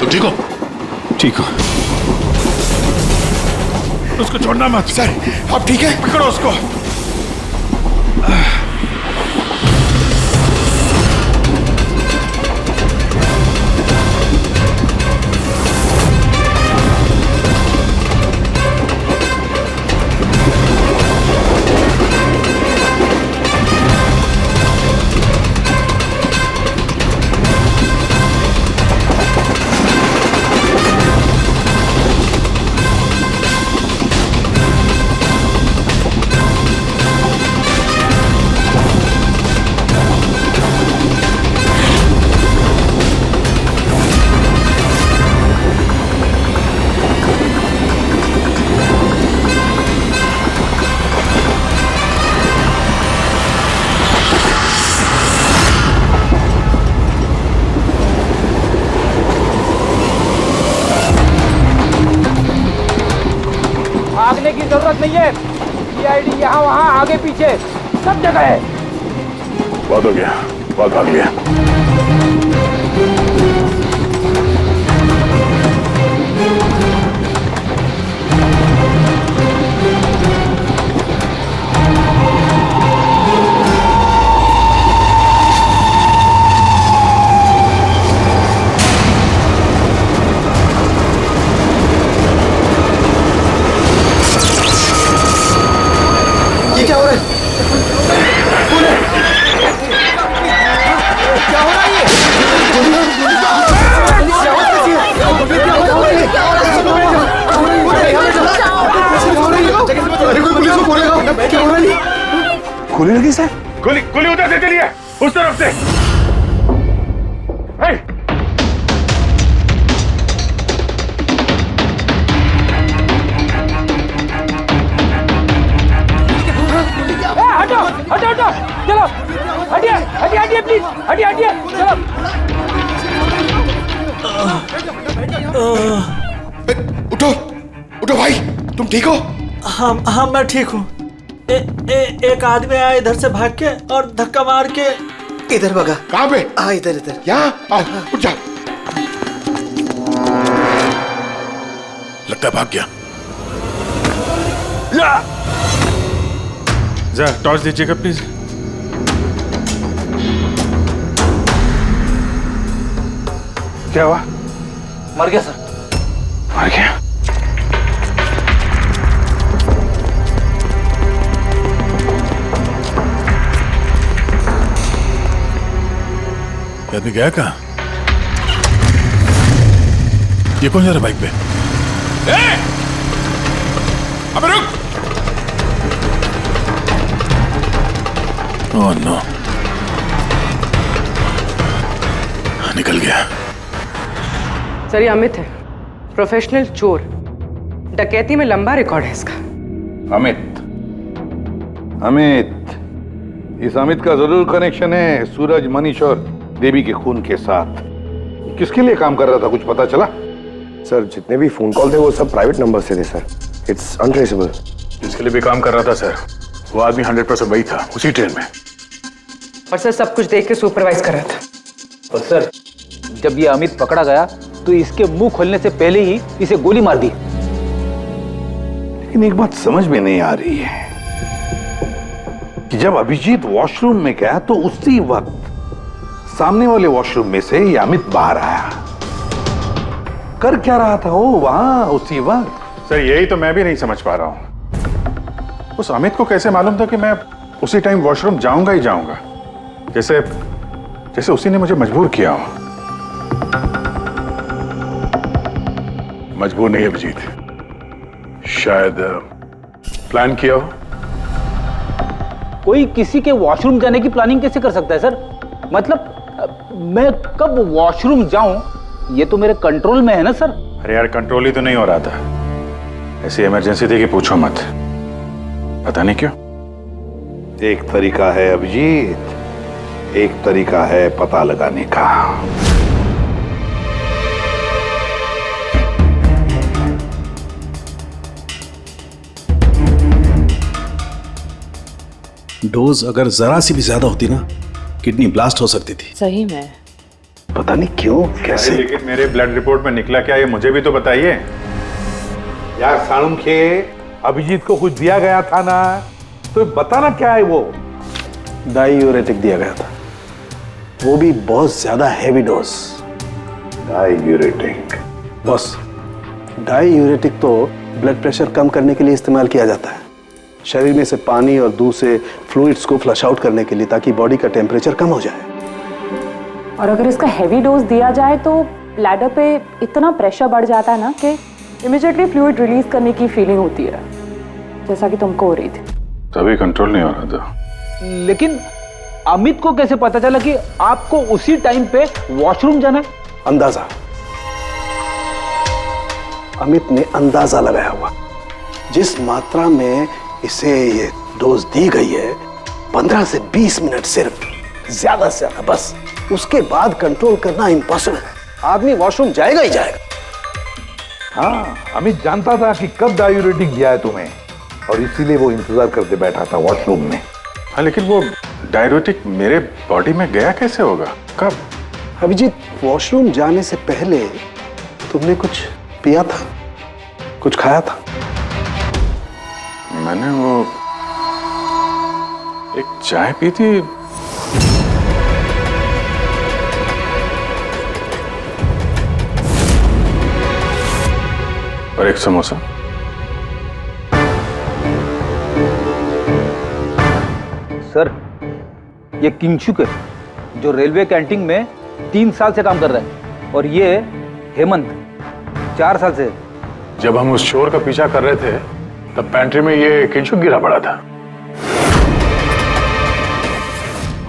तो ठीक हो? ठीक हो। उसको छोड़ना मत। सर आप ठीक है? पकड़ो उसको। भागने की जरूरत नहीं है। सीआईडी यहाँ वहाँ आगे पीछे सब जगह है। बहुत हो गया, बहुत भाग लिया। ये क्या हो रहा है? कौन है? क्या हो रहा है ये? अरे कोई पुलिस को बोलेगा। क्या हो रहा है? गोली लगी सर? गोली गोली उधर से चली है, उस तरफ से। हे! हटो हटो हटो, चलो हटिए हटिए हटिए प्लीज, हटिए हटिए चलो। उठो उठो भाई, तुम ठीक हो? हाँ मैं ठीक हूँ। एक आदमी आया इधर से भाग के और धक्का मार के इधर भगा। कहाँ पे? हाँ इधर इधर। यहाँ आओ, उठ जाओ। लगता है भाग गया। जा टॉर्च दीजिएगा प्लीज। क्या हुआ? मर गया सर। मर गया? आदमी गया कहाँ? ये कौन जा रहा बाइक पे? अबे रुक! ओह नो, निकल गया। सर ये अमित है, प्रोफेशनल चोर। डकैती में लंबा रिकॉर्ड है इसका। अमित, इस अमित का जरूर कनेक्शन है सूरज, मनीष और देवी के खून के साथ। किसके लिए काम कर रहा था, कुछ पता चला? सर जितने भी फोन कॉल थे वो सब प्राइवेट नंबर से थे सर। It's untraceable. जिसके लिए भी काम कर रहा था सर, वो आदमी 100% वही था, उसी ट्रेन में। और सर सब कुछ देख के सुपरवाइज कर रहा था। और सर जब ये अमित पकड़ा गया तो इसके मुंह खोलने से पहले ही इसे गोली मार दी। लेकिन एक बात समझ में नहीं आ रही है कि जब अभिजीत वॉशरूम में गया तो उसी वक्त सामने वाले वॉशरूम में से ये अमित बाहर आया। कर क्या रहा था वो वहां उसी वक्त? सर यही तो मैं भी नहीं समझ पा रहा हूं। उस अमित को कैसे मालूम था कि मैं उसी टाइम वॉशरूम जाऊंगा ही जाऊंगा, जैसे उसी ने मुझे मजबूर किया हो। मजबूर नहीं अभिजीत, शायद प्लान किया हो। कोई किसी के वॉशरूम जाने की प्लानिंग कैसे कर सकता है सर? मतलब मैं कब वॉशरूम जाऊं ये तो मेरे कंट्रोल में है ना सर। अरे यार कंट्रोल ही तो नहीं हो रहा था, ऐसी इमरजेंसी थी कि पूछो मत। पता नहीं क्यों। एक तरीका है अभिजीत, एक तरीका है पता लगाने का। डोज अगर जरा सी भी ज्यादा होती ना, किडनी ब्लास्ट हो सकती थी। सही में पता नहीं क्यों कैसे। लेकिन मेरे ब्लड रिपोर्ट में निकला क्या, ये मुझे भी तो बताइए। यार सालुंखे, अभिजीत को कुछ दिया गया था ना, तो बताना क्या है वो। डायूरेटिक दिया गया था, वो भी बहुत ज्यादा heavy dose. Diuretic? Boss, diuretic तो ब्लड प्रेशर कम करने के लिए इस्तेमाल किया जाता है, शरीर में से पानी और दूध से फ्लूइड्स को फ्लश आउट करने के लिए, ताकि बॉडी का टेम्परेचर कम हो जाए। और अगर इसका हैवी डोज दिया जाए तो ब्लैडर पे इतना प्रेशर बढ़ जाता है ना कि इमीडिएटली फ्लूइड रिलीज करने की फीलिंग होती है, जैसा कि तुमको हो रही थी। तभी कंट्रोल नहीं हो रहा था। लेकिन अमित को कैसे पता चला कि आपको उसी टाइम पे वॉशरूम जाना है? अंदाजा, अमित ने अंदाजा लगाया हुआ। जिस मात्रा में इसे ये डोज दी गई है, 15 से 20 मिनट सिर्फ, ज्यादा से ज्यादा, बस उसके बाद कंट्रोल करना इम्पॉसिबल है। आदमी वॉशरूम जाएगा ही जाएगा। हाँ, अमित जानता था कि कब डायूरेटिक दिया है तुम्हें, और इसीलिए वो इंतजार करते बैठा था वॉशरूम में। हाँ, लेकिन वो डायूरेटिक मेरे बॉडी में गया कैसे होगा, कब? अभिजीत, वॉशरूम जाने से पहले तुमने कुछ पिया था, कुछ खाया था? मैंने वो एक चाय पी थी। और एक समोसा। सर, ये किंशुक है जो रेलवे कैंटीन में 3 साल से काम कर रहा है, और ये हेमंत 4 साल से। जब हम उस चोर का पीछा कर रहे थे तब पेंट्री में ये किंशुक गिरा पड़ा था।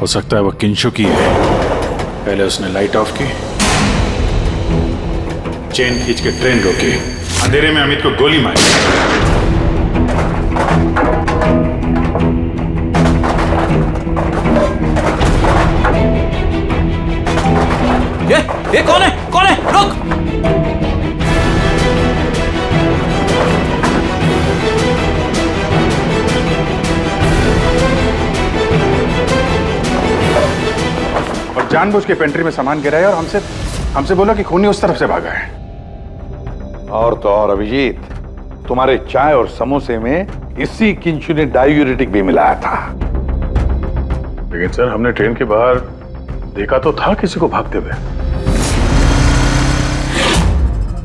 हो सकता है वो किंशुक ही है। पहले उसने लाइट ऑफ की, चेन खींच के ट्रेन रोकी, अंधेरे में अमित को गोली मारी। ये कौन है? कौन है? रुक! और जानबूझ के पेंट्री में सामान गिराया और हमसे बोला कि खूनी उस तरफ से भागा है। और तो और अभिजीत, तुम्हारे चाय और समोसे में इसी किंशु ने डायूरेटिक भी मिलाया था। लेकिन सर, हमने ट्रेन के बाहर देखा तो था किसी को भागते हुए।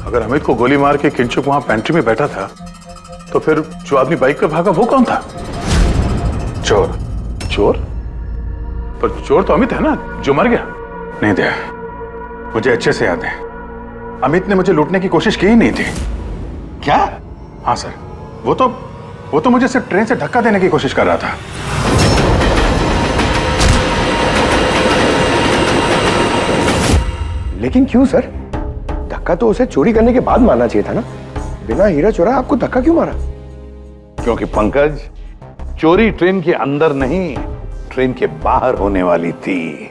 अगर अमित को गोली मार के किंशुक वहां पेंट्री में बैठा था, तो फिर जो आदमी बाइक पे भागा वो कौन था? चोर। चोर? पर चोर तो अमित है ना, जो मर गया। नहीं दया, मुझे अच्छे से याद है, अमित ने मुझे लूटने की कोशिश की ही नहीं थी। क्या? हाँ सर, वो तो मुझे सिर्फ ट्रेन से धक्का देने की कोशिश कर रहा था। लेकिन क्यों सर? धक्का तो उसे चोरी करने के बाद मारना चाहिए था ना। बिना हीरा चोरा आपको धक्का क्यों मारा? क्योंकि पंकज, चोरी ट्रेन के अंदर नहीं, ट्रेन के बाहर होने वाली थी।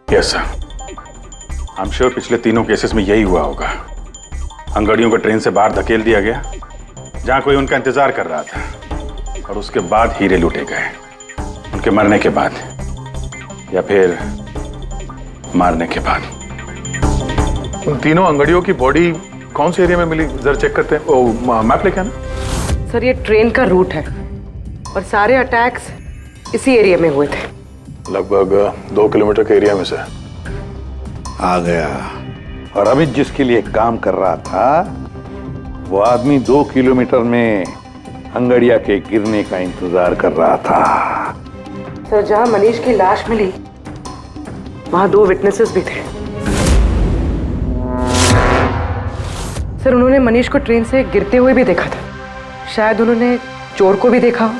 Yes sir, I am sure पिछले तीनों केसेस में यही हुआ होगा। अंगड़ियों को ट्रेन से बाहर धकेल दिया गया जहां कोई उनका इंतजार कर रहा था, और उसके बाद हीरे लूटे गए, उनके मरने के बाद या फिर मारने के बाद। उन तीनों अंगड़ियों की बॉडी कौन से एरिया में मिली, जरा चेक करते हैं। ओ, मैप लेके आना। सर, ये ट्रेन का रूट है और सारे अटैक्स इसी एरिया में हुए थे। लगभग 2 किलोमीटर के एरिया में से। आ गया। और अमित जिसके लिए काम कर रहा था, वो आदमी 2 किलोमीटर में अंगड़िया के गिरने का इंतजार कर रहा था। सर, जहां मनीष की लाश मिली वहां 2 विटनेसेस भी थे। सर, उन्होंने मनीष को ट्रेन से गिरते हुए भी देखा था। शायद उन्होंने चोर को भी देखा हो।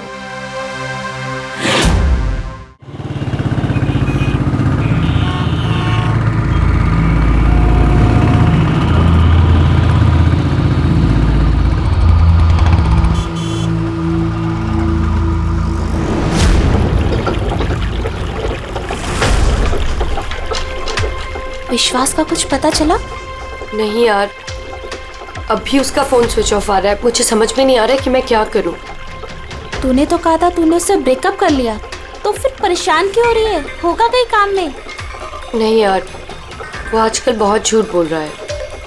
विश्वास का कुछ पता चला? नहीं यार, अभी उसका फोन स्विच ऑफ आ रहा है। मुझे समझ में नहीं आ रहा है कि मैं क्या करूं। तूने तो कहा था तूने उससे ब्रेकअप कर लिया, तो फिर परेशान क्यों हो रही है? होगा कहीं काम में? नहीं यार, वो आजकल बहुत झूठ बोल रहा है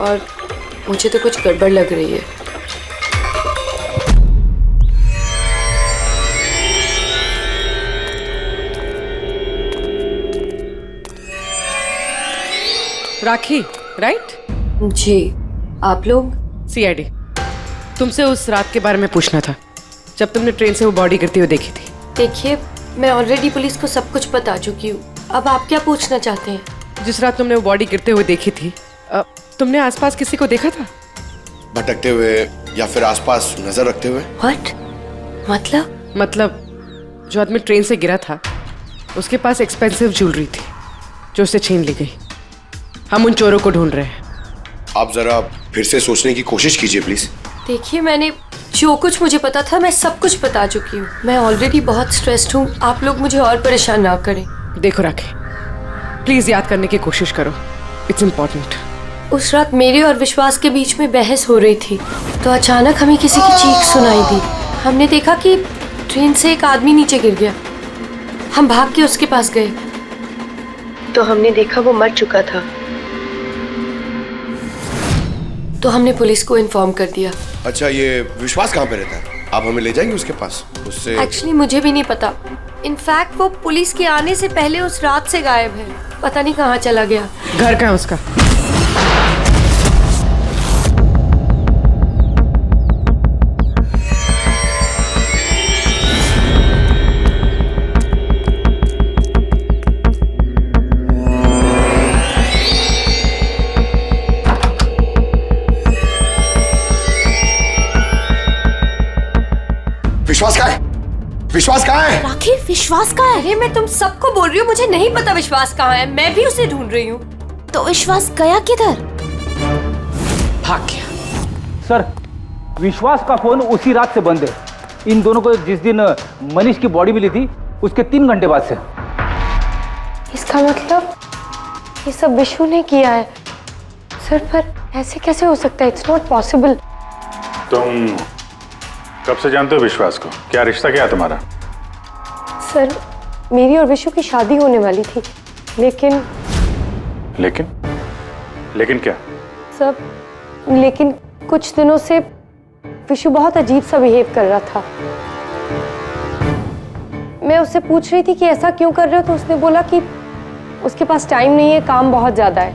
और मुझे तो कुछ गड़बड़ लग रही है। राखी, राइट? जी, आप लोग? सीआईडी। तुमसे उस रात के बारे में पूछना था जब तुमने ट्रेन से वो बॉडी गिरती हुई देखी थी। देखिए, मैं ऑलरेडी पुलिस को सब कुछ बता चुकी हूँ। अब आप क्या पूछना चाहते हैं? जिस रात तुमने वो बॉडी गिरते हुए देखी थी, तुमने आसपास किसी को देखा था? भटकते हुए या फिर आसपास नजर रखते हुए? व्हाट? मतलब जो आदमी ट्रेन से गिरा था उसके पास एक्सपेंसिव ज्वेलरी थी जो उससे छीन ली गई। हम उन चोरों को ढूंढ रहे हैं। आप जरा फिर से सोचने की कोशिश कीजिए प्लीज। देखिए, मैंने जो कुछ मुझे पता था मैं सब कुछ बता चुकी हूँ। मैं ऑलरेडी बहुत स्ट्रेस्ड हूँ। आप लोग मुझे और परेशान ना करें। देखो राखी, प्लीज याद करने की कोशिश करो। It's important. उस रात मेरे और विश्वास के बीच में बहस हो रही थी तो अचानक हमें किसी की चीख सुनाई दी। हमने देखा कि ट्रेन से एक आदमी नीचे गिर गया। हम भाग के उसके पास गए तो हमने देखा वो मर चुका था। तो हमने पुलिस को इन्फॉर्म कर दिया। अच्छा, ये विश्वास कहाँ पे रहता है? आप हमें ले जाएंगे उसके पास? उससे एक्चुअली मुझे भी नहीं पता। इनफैक्ट वो पुलिस के आने से पहले उस रात से गायब है। पता नहीं कहाँ चला गया। घर कहाँ है उसका? विश्वास कहाँ है? विश्वास कहाँ है? राखी, विश्वास कहाँ है? अरे मैं तुम सबको बोल रही हूँ, मुझे नहीं पता विश्वास कहाँ है। मैं भी उसे ढूंढ रही हूँ। तो विश्वास गया किधर? भाग गया। सर, विश्वास का फोन उसी रात से बंद है। इन दोनों को जिस दिन मनीष की बॉडी मिली थी उसके 3 घंटे बाद से। इसका मतलब ये सब विशु ने किया है। सर, पर ऐसे कैसे हो सकता है? It's not possible. तुम कब से जानते हो विश्वास को? क्या रिश्ता क्या है तुम्हारा? सर, मेरी और विशु की शादी होने वाली थी, लेकिन क्या? सर, लेकिन कुछ दिनों से विशु बहुत अजीब सा बिहेव कर रहा था। मैं उससे पूछ रही थी कि ऐसा क्यों कर रहे हो, तो उसने बोला कि उसके पास टाइम नहीं है, काम बहुत ज्यादा है।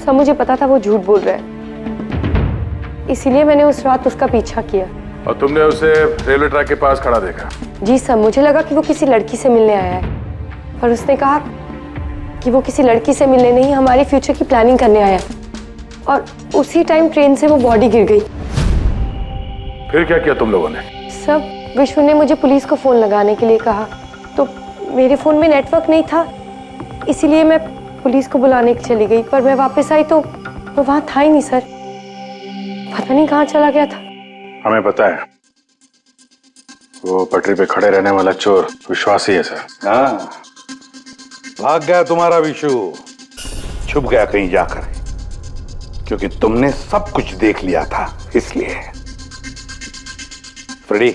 सर, मुझे पता था वो झूठ बोल रहा है, इसीलिए मैंने उस रात उसका पीछा किया। और तुमने उसे रेलवे ट्रैक के पास खड़ा देखा? जी सर, मुझे लगा कि वो किसी लड़की से मिलने आया है, पर उसने कहा कि वो किसी लड़की से मिलने नहीं, हमारे फ्यूचर की प्लानिंग करने आया। और उसी टाइम ट्रेन से वो बॉडी गिर गई। फिर क्या किया तुम लोगों ने? सब विश्व ने मुझे पुलिस को फोन लगाने के लिए कहा, तो मेरे फोन में नेटवर्क नहीं था, इसीलिए मैं पुलिस को बुलाने के चली गई। पर मैं वापस आई तो वो वहां था ही नहीं सर। पता नहीं कहाँ चला गया था। हमें पता है, वो पटरी पे खड़े रहने वाला चोर विश्वास ही है सर। हाँ, भाग गया तुम्हारा विशु, छुप गया कहीं जाकर, क्योंकि तुमने सब कुछ देख लिया था इसलिए। फ्रेडी,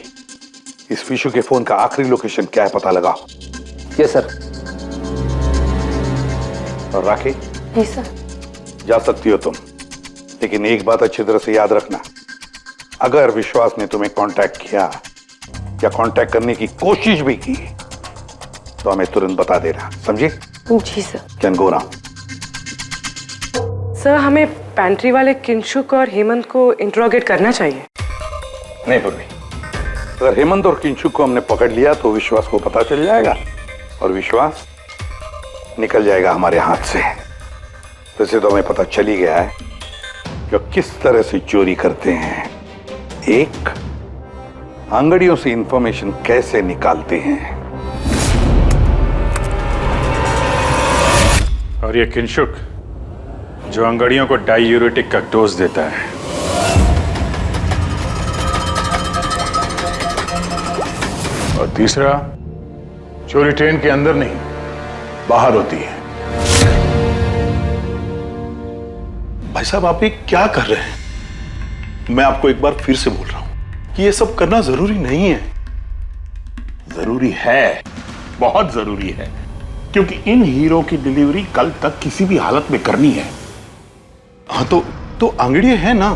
इस विशु के फोन का आखिरी लोकेशन क्या है पता लगाओ। Yes sir. और राखी? जी सर। जा सकती हो तुम, लेकिन एक बात अच्छी तरह से याद रखना, अगर विश्वास ने तुम्हें कांटेक्ट किया या कांटेक्ट करने की कोशिश भी की तो हमें तुरंत बता देना, समझी? जी sir. Can go now. Sir, हमें पैंट्री वाले किंशुक और हेमंत को इंट्रोगेट करना चाहिए। नहीं पूर्वी, अगर हेमंत और किंशुक को हमने पकड़ लिया तो विश्वास को पता चल जाएगा और विश्वास निकल जाएगा हमारे हाथ से। वैसे तो हमें पता चल ही गया है कि किस तरह से चोरी करते हैं, एक अंगड़ियों से इंफॉर्मेशन कैसे निकालते हैं। और ये किंशुक जो अंगड़ियों को डायूरेटिक का डोज देता है। और तीसरा, चोरी ट्रेन के अंदर नहीं बाहर होती है। भाई साहब, आप ये क्या कर रहे हैं? मैं आपको एक बार फिर से बोल रहा हूं कि ये सब करना जरूरी नहीं है। जरूरी है, बहुत जरूरी है। क्योंकि इन हीरो की डिलीवरी कल तक किसी भी हालत में करनी है। हाँ तो आंगड़िया है ना,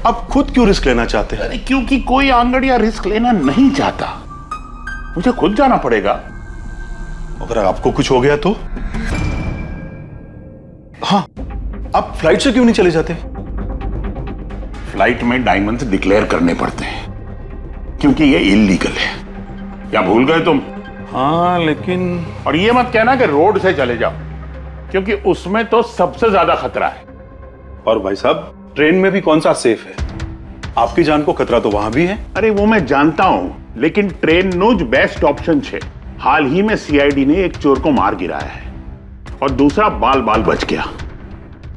आप खुद क्यों रिस्क लेना चाहते हैं? अरे क्योंकि कोई आंगड़िया रिस्क लेना नहीं चाहता, मुझे खुद जाना पड़ेगा। अगर आपको कुछ हो गया तो? हाँ, आप फ्लाइट से क्यों नहीं चले जाते? फ्लाइट में डायमंड्स डिक्लेयर करने पड़ते हैं क्योंकि ये इलीगल है। क्या भूल गए तुम? हाँ लेकिन और ये मत कहना कि रोड से चले जाओ, क्योंकि उसमें तो सबसे ज्यादा खतरा है। और भाई साहब, ट्रेन में भी कौन सा सेफ है? आपकी जान को खतरा तो वहां भी है। अरे वो मैं जानता हूं, लेकिन ट्रेन नोज बेस्ट ऑप्शन है। हाल ही में सीआईडी ने एक चोर को मार गिराया है और दूसरा बाल बाल बच गया।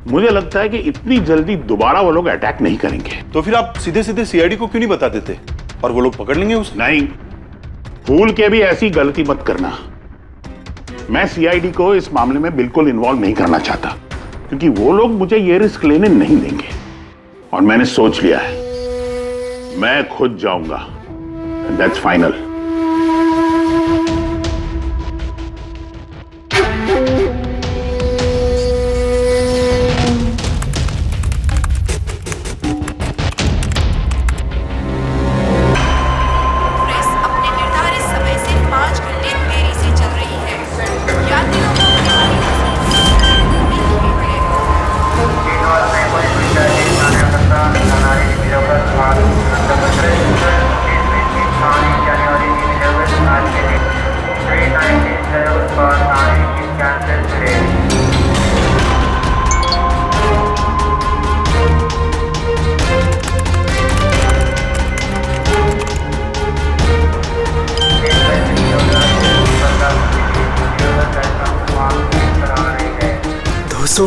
मुझे लगता है कि इतनी जल्दी दोबारा वो लोग अटैक नहीं करेंगे। तो फिर आप सीधे सीधे सीआईडी को क्यों नहीं बता देते और वो लोग पकड़ लेंगे उसे? नहीं, भूल के भी ऐसी गलती मत करना। मैं सीआईडी को इस मामले में बिल्कुल इन्वॉल्व नहीं करना चाहता, क्योंकि वो लोग मुझे ये रिस्क लेने नहीं देंगे। और मैंने सोच लिया है, मैं खुद जाऊंगा। That's final.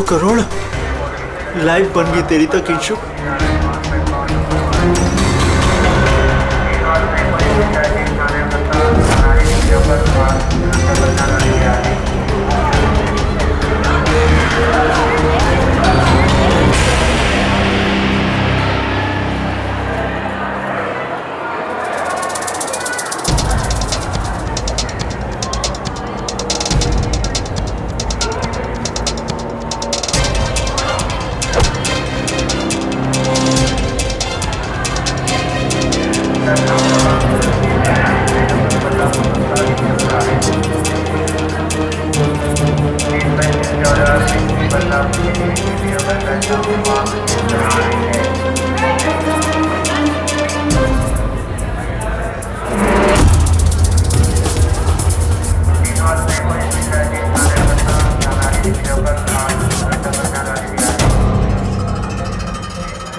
करोड़ लाइव बन गई तेरी तो किंशु।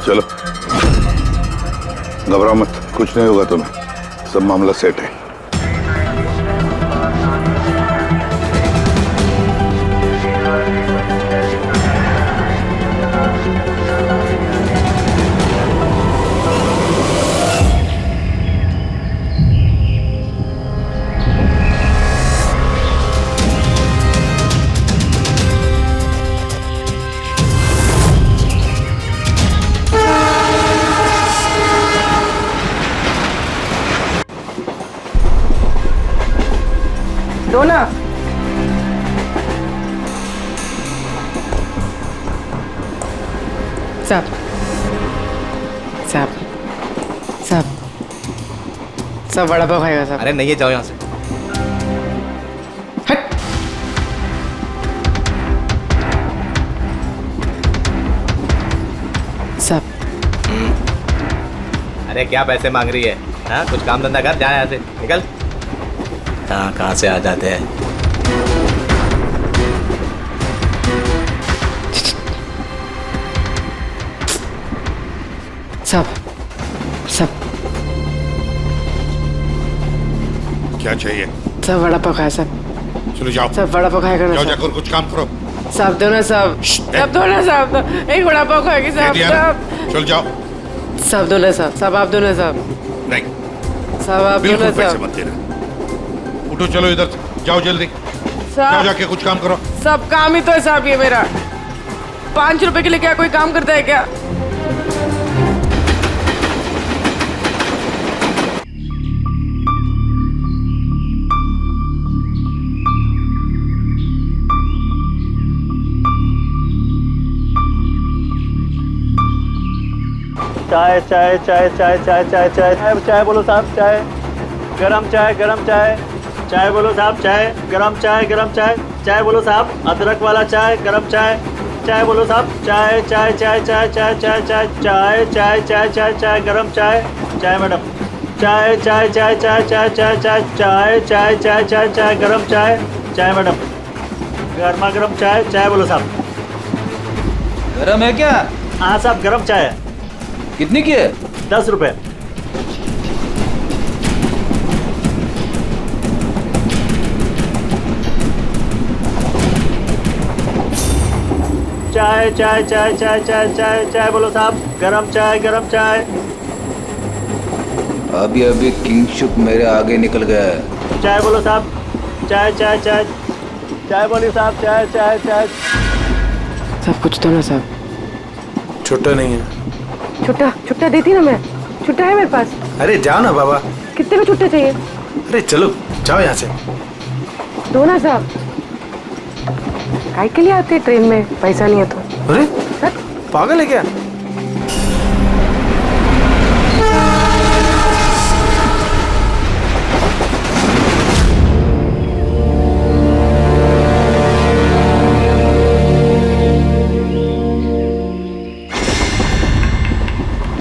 चलो, घबराओ मत, कुछ नहीं होगा तुम्हें, सब मामला सेट है। डोना, साहब साहब साहब सब बड़ा पाव खाएगा साहब। अरे नहीं है, जाओ यहाँ से। हट। साहब। अरे क्या पैसे मांग रही है? हाँ, कुछ काम धंधा कर, जा यहाँ से, निकल। कहाँ से आ जाते हैं। सब क्या चाहिए? सब वड़ा पाव खाया सब। चलो जाओ, सब वड़ा पाव खाएगा ना? जाओ जाकर कुछ काम करो। साहब दो ना साहब, सब दो ना साहब, एक वड़ा पाव खाएगी साहब। चल जाओ। साहब दो ना साहब, साहब आप दो ना साहब। नहीं साहब आप दो ना पैसे साहब। मत देना। उठो, चलो इधर से, जाओ जल्दी, जाओ जाके कुछ काम करो। सब काम ही तो है साहब, ये मेरा 5 रुपए के लिए क्या कोई काम करता है क्या? चाय चाय चाय चाय चाय चाय चाय चाय बोलो साहब, चाय गरम चाय, गरम चाय, चाय बोलो साहब, चाय गरम चाय, गरम चाय, चाय बोलो साहब, अदरक वाला चाय, गरम चाय, चाय बोलो साहब, चाय चाय चाय चाय चाय चाय चाय चाय चाय चाय चाय चाय गरम चाय, चाय मैडम, चाय चाय चाय चाय चाय चाय चाय चाय चाय चाय चाय चाय गरम चाय, चाय मैडम, गर्मा गर्म चाय, चाय बोलो साहब। गरम है क्या? हाँ साहब गरम चाय है। कितनी की है? 10 रुपए। चाय चाय चाय चाय चाय चाय चाय बोलो साहब, गरम चाय, गरम चाय। अभी अभी किंगशुक मेरे आगे निकल गया है। चाय बोलो साहब, चाय चाय चाय चाय बोलिए साहब, चाय चाय चाय। सब कुछ तो ना साहब। छुट्टा नहीं है। छुट्टा छुट्टा देती ना मैं, छुट्टा है मेरे पास। अरे जाओ ना बाबा। कितने में छुट्टा चाहिए? अरे चलो जाओ यहाँ से। दो ना साहब। काय के लिए आते ट्रेन में, पैसा नहीं है तो? अरे पागल है क्या?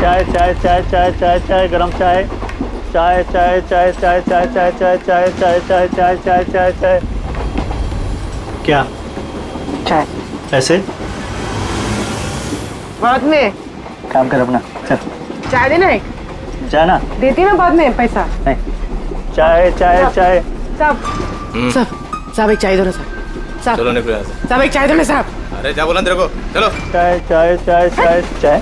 चाय चाय चाय चाय चाय चाय गरम चाय, चाय चाय चाय चाय चाय चाय चाय चाय चाय चाय चाय चाय चाय चाय। क्या? चाय। ऐसे? बाद में। काम कर अपना, चल। चाय देना एक। जाना। देती ना बाद में पैसा। नहीं। चाय चाय चाय। साहब साहब एक चाय दो ना साहब। साहब चलो निकलो यहाँ से। साहब एक चाय दो ना साहब। अरे क्या बोला तेरे को? चलो। चाय चाय चाय चाय चाय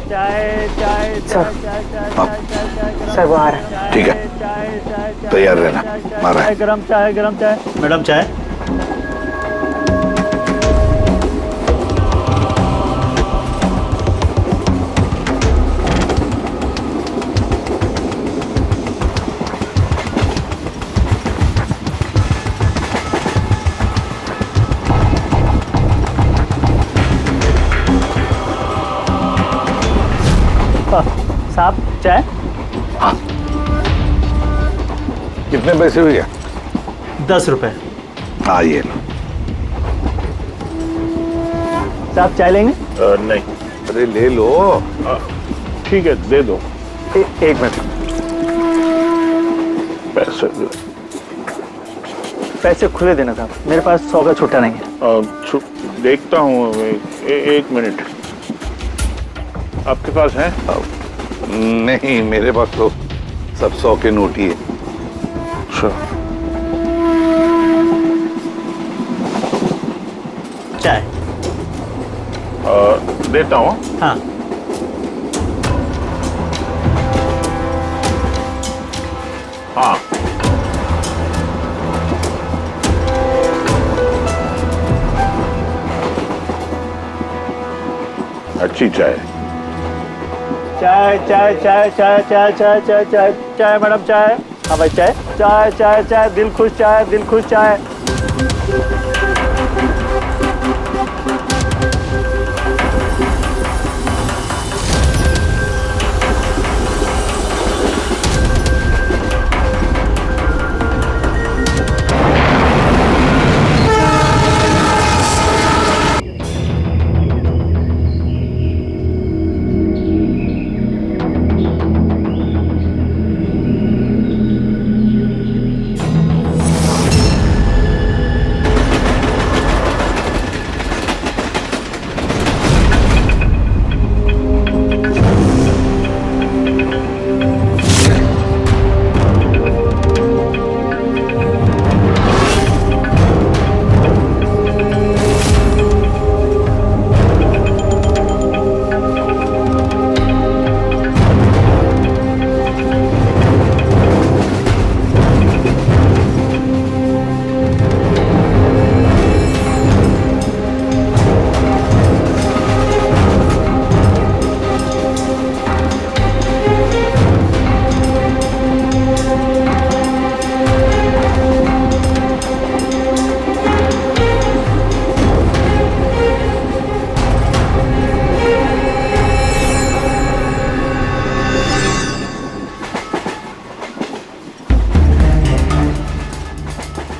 चाय चाय चाय चाय। सर वो आ रहा है। ठीक है, तैयार रहना। मारा है। गरम चाय, गरम चाय। मैडम चाय। साहब चाय। हाँ, कितने पैसे हुए? 10 रुपए। हाँ ये लो। साहब चाय लेंगे? नहीं। अरे ले लो। ठीक है दे दो। एक मिनट। पैसे खुले देना साहब, मेरे पास 100 का छुट्टा नहीं है। देखता हूँ। एक मिनट। आपके पास है? नहीं, मेरे पास तो सब 100 के नोट ही है। अच्छा। चाय। देता हूँ। हाँ। हाँ। अच्छी चाय। चाय चाय चाय चाय चाय चाय चाय चाय चाय मैडम चाय। हाँ भाई चाय चाय चाय चाय दिल खुश चाय, दिल खुश चाय।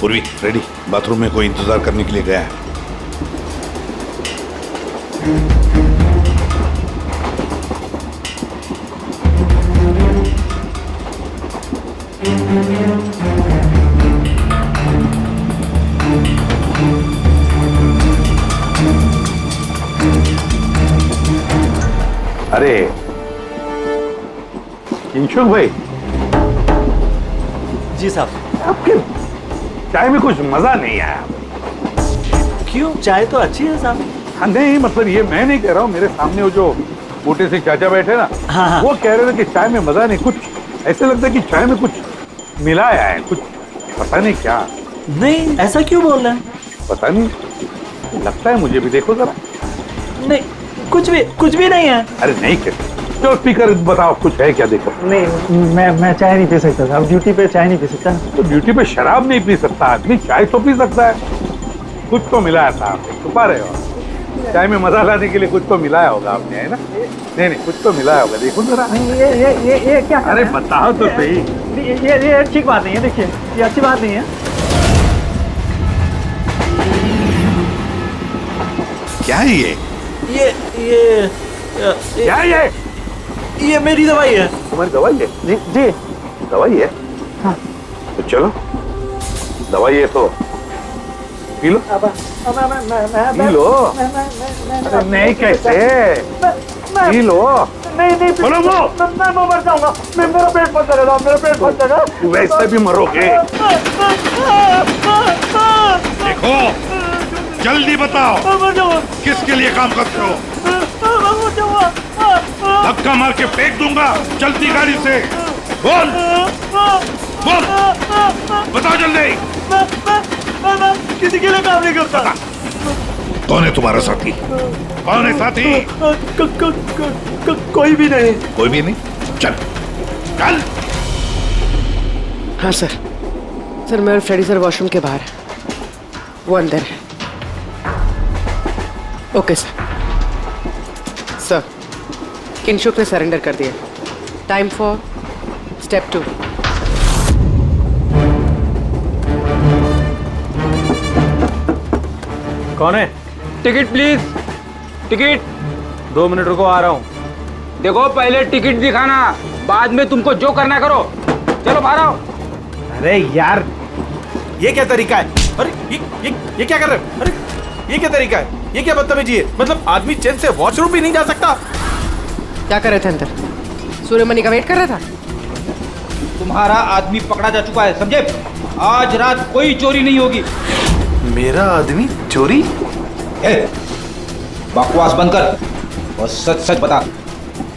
पूर्वी रेडी, बाथरूम में कोई इंतजार करने के लिए गया है। अरे किंशुक भाई। जी साहब। आपके चाय में कुछ मजा नहीं आया। क्यों? चाय तो अच्छी है साहब। हाँ नहीं, मतलब ये मैं नहीं कह रहा हूँ, मेरे सामने वो जो मोटे से चाचा बैठे ना, हाँ। वो कह रहे थे कि चाय में मजा नहीं, कुछ ऐसे लगता है कि चाय में कुछ मिलाया है, कुछ पता नहीं क्या। नहीं, ऐसा क्यों बोल रहे हैं? पता नहीं, लगता है मुझे भी, देखो जरा। नहीं, कुछ भी नहीं है। अरे नहीं कहते, जो स्पीकर बताओ कुछ है क्या, देखो। नहीं, मैं चाय नहीं पी सकता साहब, ड्यूटी पे चाय नहीं पी सकता। तो ड्यूटी पे शराब नहीं पी सकता आदमी, चाय तो पी सकता है। कुछ तो मिलाया था आपने, छुपा रहे हो। चाय में मजा लाने के लिए कुछ तो मिलाया होगा आपने, है ना? नहीं, कुछ तो मिलाया होगा, देखो जरा। ये क्या? अरे बताओ तो सही। ये ठीक बात नहीं है, देखिए, ये अच्छी बात नहीं है। क्या है ये? क्या है ये मेरी दवाई है। तुम्हारी दवाई है? जी। दवाई है? हाँ। तो चलो, दवाई है तो पी लो। P low. अरे नहीं कैसे? P low. नहीं बोलो वो। मैं मर जाऊंगा, मेरा पेट फंस जाएगा, मेरा पेट फंस जाएगा। वैसे भी मरोगे। देखो, जल्दी बताओ, किसके लिए काम करते हो? धक्का मार के फेंक दूंगा, चलती गाड़ी से। बोल बोल, बताओ जल्दी। मैं किसी के लिए काम नहीं करता। कौन है तुम्हारा साथी? कौन है साथी? कोई भी नहीं। कोई भी नहीं? चल चल। हाँ सर, मैं और फ्रेडी सर वॉशरूम के बाहर है, वो अंदर है। ओके सर, किंशुक ने सरेंडर कर दिया। Time for step 2। कौन है? Ticket please, ticket. 2 मिनट रुको, आ रहा हूँ। देखो, पहले टिकट दिखाना, बाद में तुमको जो करना करो। चलो बाहर आओ। अरे यार, ये क्या तरीका है? अरे ये क्या कर रहे हो? अरे ये क्या तरीका है? ये क्या बदतमीजी है? मतलब आदमी चैन से वॉशरूम भी नहीं जा सकता। क्या कर रहे थे अंदर? सूर्यमणि का वेट कर रहा था। तुम्हारा आदमी पकड़ा जा चुका है, समझे? आज रात कोई चोरी नहीं होगी। मेरा आदमी चोरी? बकवास बंद कर और सच सच बता,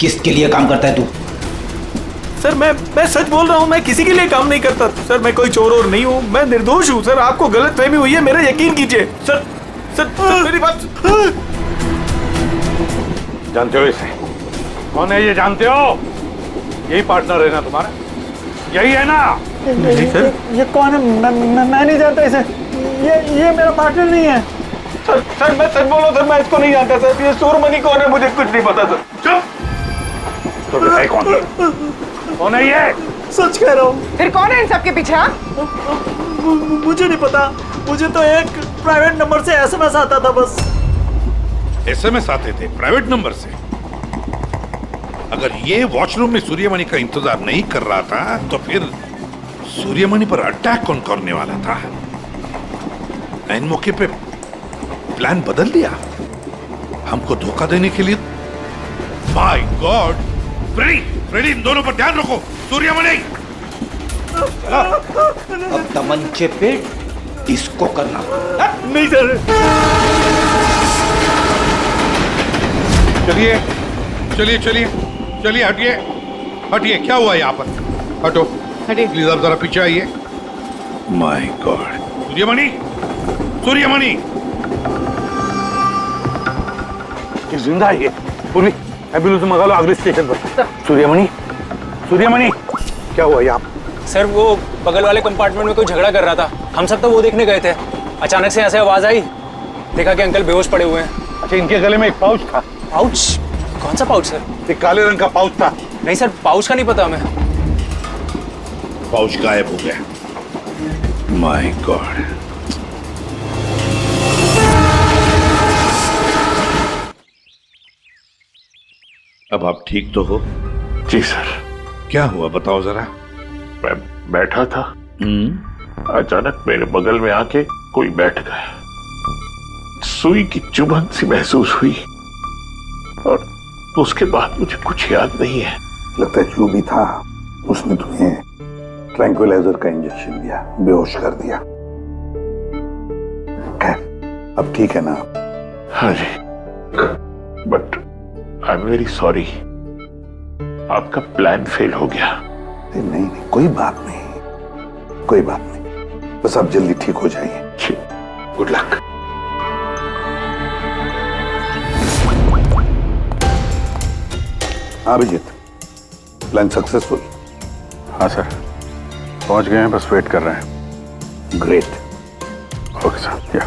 किसके लिए काम करता है तू? सर मैं सच बोल रहा हूँ, मैं किसी के लिए काम नहीं करता सर। मैं कोई चोर और नहीं हूँ, मैं निर्दोष हूँ सर। आपको गलतफहमी हुई है, मेरा यकीन कीजिए सर। सर मेरी बात। जानते हो इसे? कौन है ये, जानते हो? यही पार्टनर है ना तुम्हारा? यही है ना? नहीं सर। ये कौन है? मैं नहीं जानता इसे। ये मेरा पार्टनर नहीं है सर। मैं सच बोल रहा हूँ सर, मैं इसको नहीं जानता सर। ये सूर्यमणि कौन है मुझे कुछ नहीं पता सर। चुप। तो बताए कौन है? कौन है ये? सच कह रहा हूँ। फिर कौन है इन सबके पीछे? मुझे नहीं पता, मुझे तो एक प्राइवेट नंबर से SMS आता था बस। SMS आते थे प्राइवेट नंबर से? अगर ये वॉशरूम में सूर्यमणि का इंतजार नहीं कर रहा था, तो फिर सूर्यमणि पर अटैक कौन करने वाला था? इन मौके पे प्लान बदल दिया हमको धोखा देने के लिए। My God! फ्रेडी, इन दोनों पर ध्यान रखो। सूर्यमणि, अब तमंचे पे डिस्को करना। नहीं सर। चलिए चलिए चलिए चलिए, हटिए हटिए। क्या हुआ यहाँ पर? हटो, हटिए प्लीज। आप जरा पीछे आइए। My God! सूर्यमणि, सूर्यमणि ये जिंदा है? पूरी एम्बुलेंस मंगा लो अगले स्टेशन पर। सूर्यमणि, सूर्यमणि क्या हुआ यहाँ? सर वो बगल वाले कंपार्टमेंट में कोई झगड़ा कर रहा था, हम सब तो वो देखने गए थे। अचानक से ऐसे आवाज आई, देखा कि अंकल बेहोश पड़े हुए हैं। अच्छा, इनके गले में एक पाउच था। पाउच? कौन सा पाउच सर? एक काले रंग का पाउच था। नहीं सर, पाउच का नहीं पता हमें। पाउच गायब हो गया। My God. अब आप ठीक तो हो? जी सर। क्या हुआ बताओ जरा। मैं बैठा था, अचानक मेरे बगल में आके कोई बैठ गया। सुई की चुभन सी महसूस हुई और उसके बाद मुझे कुछ याद नहीं है। लगता है जो भी था उसने तुम्हें ट्रैंक्विलाइजर का इंजेक्शन दिया, बेहोश कर दिया। खैर अब ठीक है ना? हाँ जी, but I am very sorry, आपका प्लान फेल हो गया। नहीं नहीं, कोई बात नहीं, कोई बात नहीं, बस आप जल्दी ठीक हो जाइए। Good luck. हाँ अभिजीत, प्लान सक्सेसफुल? हाँ सर, पहुंच गए हैं, बस वेट कर रहे हैं। ग्रेट। Okay sir. या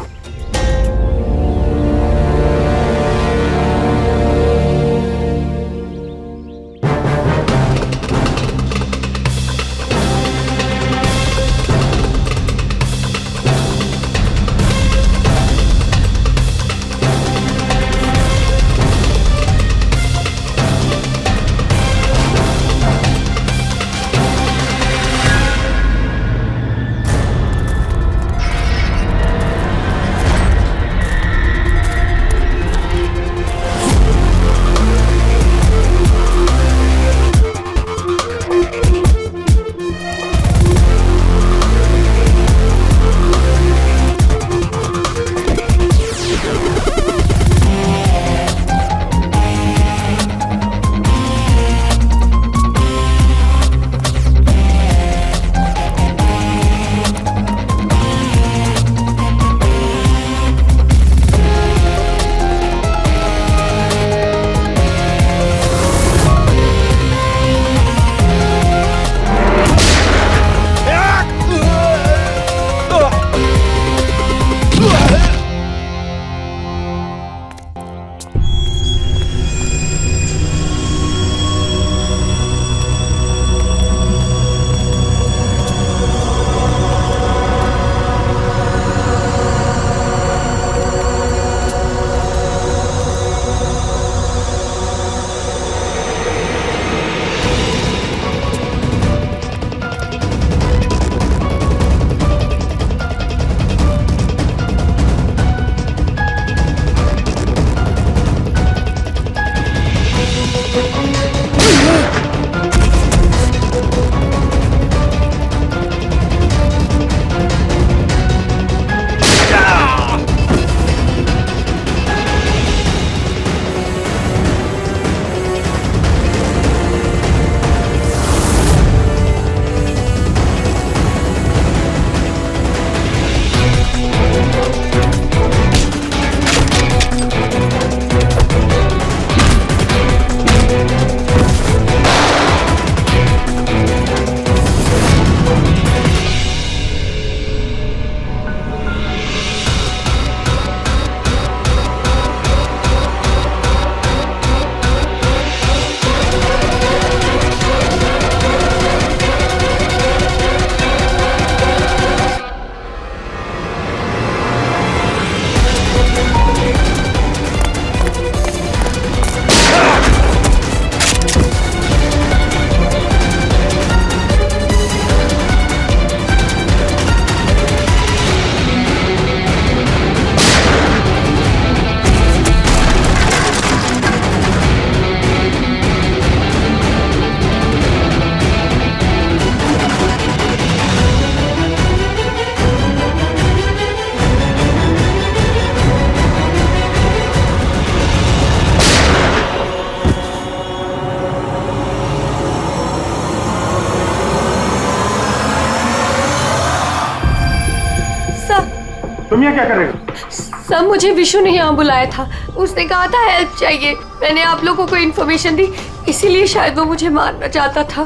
तुम यहाँ क्या कर रहे हो? सर मुझे विशु ने यहाँ बुलाया था, उसने कहा था हेल्प चाहिए, मैंने आप लोगों को इन्फॉर्मेशन दी, इसीलिए शायद वो मुझे मारना चाहता था।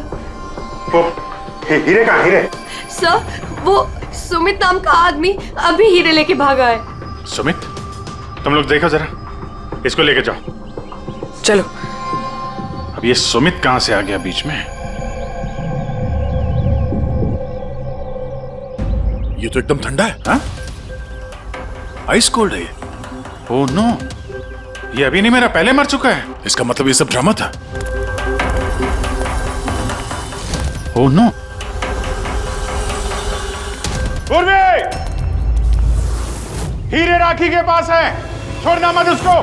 वो हीरे कहाँ? हीरे? सर वो सुमित नाम का आदमी अभी हीरे लेके भागा है। सुमित? तुम लोग देखो जरा, इसको लेके जाओ। चलो। अब ये सुमित कहां से आ गया बीच में? ये तो एकदम ठंडा है। हाँ? आइस कोल्ड है ये। ओह नो, ये अभी नहीं मेरा, पहले मर चुका है। इसका मतलब ये सब ड्रामा था। Oh no. पूर्वी, हीरे राखी के पास है, छोड़ना मत उसको।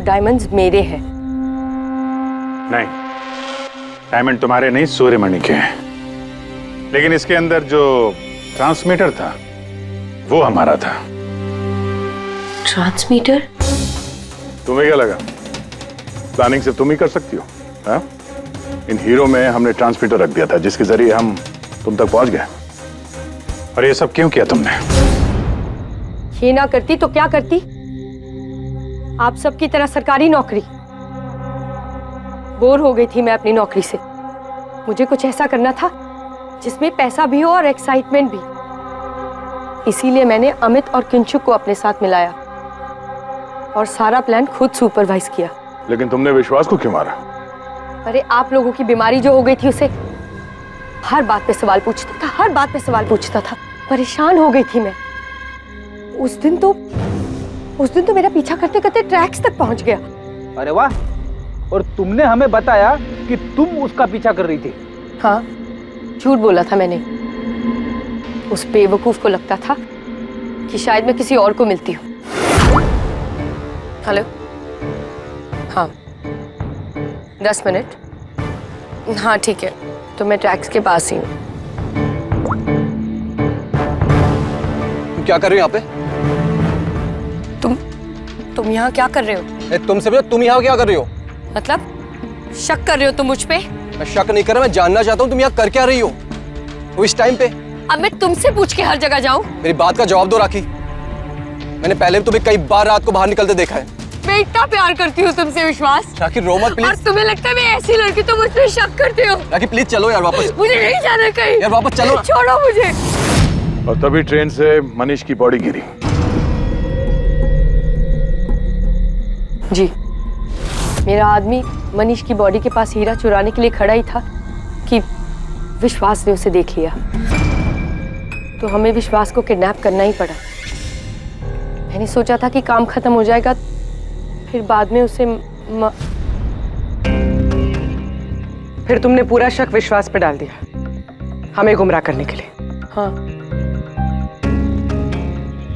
डायमंड्स मेरे हैं। नहीं, डायमंड तुम्हारे नहीं, सूर्यमणि के हैं। लेकिन इसके अंदर जो ट्रांसमीटर था वो हमारा था। ट्रांसमीटर? तुम्हें क्या लगा प्लानिंग सिर्फ तुम ही कर सकती हो? हाँ? इन हीरो में हमने ट्रांसमीटर रख दिया था जिसके जरिए हम तुम तक पहुंच गए। और ये सब क्यों किया तुमने? ये ना करती तो क्या करती? आप सबकी तरह सरकारी नौकरी। बोर हो गई थी मैं अपनी नौकरी से। मुझे कुछ ऐसा करना था जिसमें पैसा भी हो और एक्साइटमेंट भी। इसीलिए मैंने अमित और किंचुक को अपने साथ मिलाया और सारा प्लान खुद सुपरवाइज किया। लेकिन तुमने विश्वास को क्यों मारा? अरे आप लोगों की बीमारी जो हो गई थी, उसे हर बात पे सवाल पूछता था, हर बात पे सवाल पूछता था। परेशान हो गई थी मैं। उस दिन तो मेरा पीछा करते करते ट्रैक्स तक पहुंच गया। अरे वाह, और तुमने हमें बताया कि तुम उसका पीछा कर रही थी। हाँ, झूठ बोला था मैंने। उस बेवकूफ को लगता था कि शायद मैं किसी और को मिलती हूँ। हेलो, हाँ 10 मिनट। हाँ ठीक है, तो मैं ट्रैक्स के पास ही हूँ। क्या कर रही हो यहाँ पे? तुम यहाँ क्या कर रहे हो? तुमसे पूछा, तुम यहाँ क्या कर रही हो? मतलब शक कर रहे हो तुम मुझ पे? मैं शक नहीं कर रहा, मैं जानना चाहता हूँ तुम यहाँ कर क्या रही हो वो इस टाइम पे। अब मैं तुमसे पूछ के हर जगह जाऊँ? मेरी बात का जवाब दो राखी। मैंने पहले भी तुम्हें कई बार रात को बाहर निकलते देखा है। मैं इतना प्यार करती हूँ तुमसे विश्वास। राखी रो मत प्लीज। और तुम्हें लगता है मैं ऐसी लड़की तो मुझ पे शक करते हो? राखी प्लीज चलो यार वापस। मुझे नहीं जाना कहीं यार, वापस चलो। छोड़ो मुझे। और तभी ट्रेन से मनीष की बॉडी गिरी। जी, मेरा आदमी मनीष की बॉडी के पास हीरा चुराने के लिए खड़ा ही था कि विश्वास ने उसे देख लिया। तो हमें विश्वास को किडनैप करना ही पड़ा। मैंने सोचा था कि काम खत्म हो जाएगा, फिर बाद में उसे फिर तुमने पूरा शक विश्वास पे डाल दिया हमें गुमराह करने के लिए। हाँ,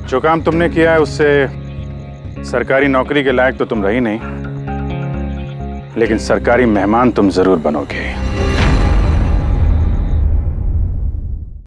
जो काम तुमने किया है उससे सरकारी नौकरी के लायक तो तुम रही नहीं, लेकिन सरकारी मेहमान तुम जरूर बनोगे।